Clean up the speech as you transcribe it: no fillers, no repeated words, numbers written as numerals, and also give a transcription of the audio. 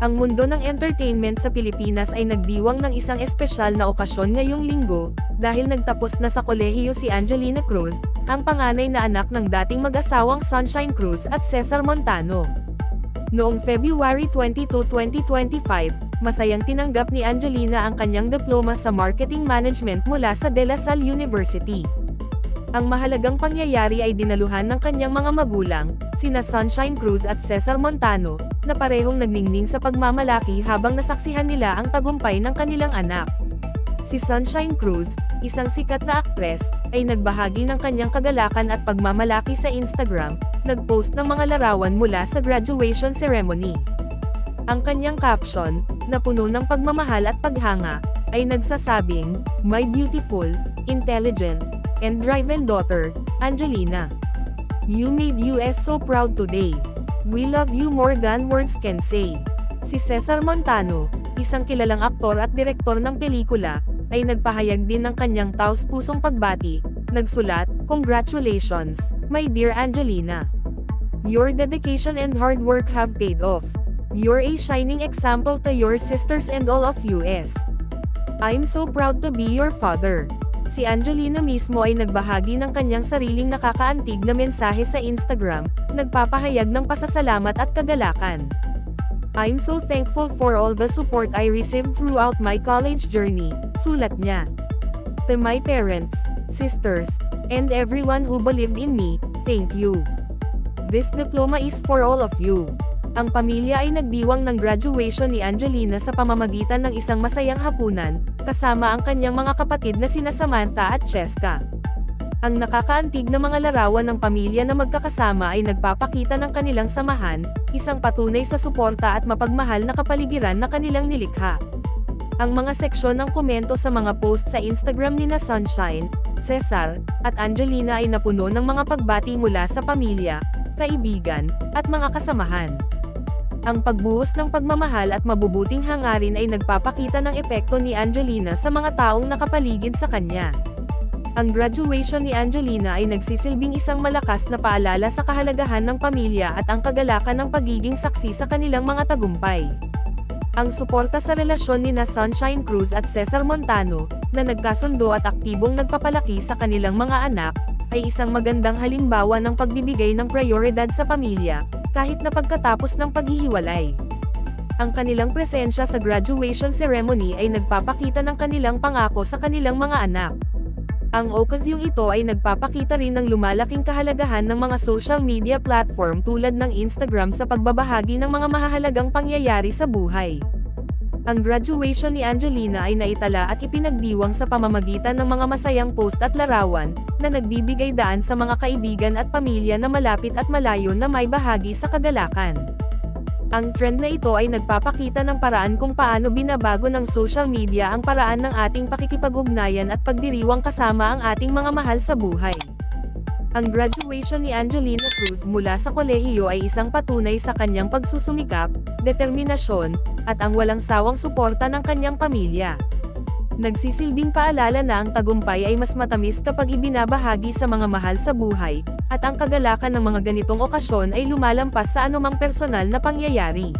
Ang mundo ng entertainment sa Pilipinas ay nagdiwang ng isang espesyal na okasyon ngayong linggo, dahil nagtapos na sa kolehiyo si Angelina Cruz, ang panganay na anak ng dating mag-asawang Sunshine Cruz at Cesar Montano. Noong February 22, 2025, masayang tinanggap ni Angelina ang kanyang diploma sa Marketing Management mula sa De La Salle University. Ang mahalagang pangyayari ay dinaluhan ng kanyang mga magulang, sina Sunshine Cruz at Cesar Montano, na parehong nagningning sa pagmamalaki habang nasaksihan nila ang tagumpay ng kanilang anak. Si Sunshine Cruz, isang sikat na aktres, ay nagbahagi ng kanyang kagalakan at pagmamalaki sa Instagram, nagpost ng mga larawan mula sa graduation ceremony. Ang kanyang caption, na puno ng pagmamahal at paghanga, ay nagsasabing, "My beautiful, intelligent, and driven daughter, Angelina. You made us so proud today. We love you more than words can say." Si Cesar Montano, isang kilalang aktor at direktor ng pelikula, ay nagpahayag din ng kanyang taos-pusong pagbati, nagsulat, "Congratulations, my dear Angelina. Your dedication and hard work have paid off. You're a shining example to your sisters and all of us. I'm so proud to be your father." Si Angelina mismo ay nagbahagi ng kanyang sariling nakakaantig na mensahe sa Instagram, nagpapahayag ng pasasalamat at kagalakan. "I'm so thankful for all the support I received throughout my college journey," sulat niya. "To my parents, sisters, and everyone who believed in me, thank you. This diploma is for all of you." Ang pamilya ay nagdiwang ng graduation ni Angelina sa pamamagitan ng isang masayang hapunan, kasama ang kanyang mga kapatid na sina Samantha at Cheska. Ang nakakaantig na mga larawan ng pamilya na magkakasama ay nagpapakita ng kanilang samahan, isang patunay sa suporta at mapagmahal na kapaligiran na kanilang nilikha. Ang mga seksyon ng komento sa mga post sa Instagram nina Sunshine, Cesar, at Angelina ay napuno ng mga pagbati mula sa pamilya, kaibigan, at mga kasamahan. Ang pagbuhos ng pagmamahal at mabubuting hangarin ay nagpapakita ng epekto ni Angelina sa mga taong nakapaligid sa kanya. Ang graduation ni Angelina ay nagsisilbing isang malakas na paalala sa kahalagahan ng pamilya at ang kagalakan ng pagiging saksi sa kanilang mga tagumpay. Ang suporta sa relasyon nina Sunshine Cruz at Cesar Montano, na nagkasundo at aktibong nagpapalaki sa kanilang mga anak, ay isang magandang halimbawa ng pagbibigay ng prioridad sa pamilya, kahit na pagkatapos ng paghihiwalay. Ang kanilang presensya sa graduation ceremony ay nagpapakita ng kanilang pangako sa kanilang mga anak. Ang okasyong ito ay nagpapakita rin ng lumalaking kahalagahan ng mga social media platform tulad ng Instagram sa pagbabahagi ng mga mahahalagang pangyayari sa buhay. Ang graduation ni Angelina ay naitala at ipinagdiwang sa pamamagitan ng mga masayang post at larawan, na nagbibigay daan sa mga kaibigan at pamilya na malapit at malayo na may bahagi sa kagalakan. Ang trend na ito ay nagpapakita ng paraan kung paano binabago ng social media ang paraan ng ating pakikipag-ugnayan at pagdiriwang kasama ang ating mga mahal sa buhay. Ang graduation ni Angelina Cruz mula sa kolehiyo ay isang patunay sa kanyang pagsusumikap, determinasyon, at ang walang sawang suporta ng kanyang pamilya. Nagsisilbing paalala na ang tagumpay ay mas matamis kapag ibinabahagi sa mga mahal sa buhay, at ang kagalakan ng mga ganitong okasyon ay lumalampas sa anumang personal na pangyayari.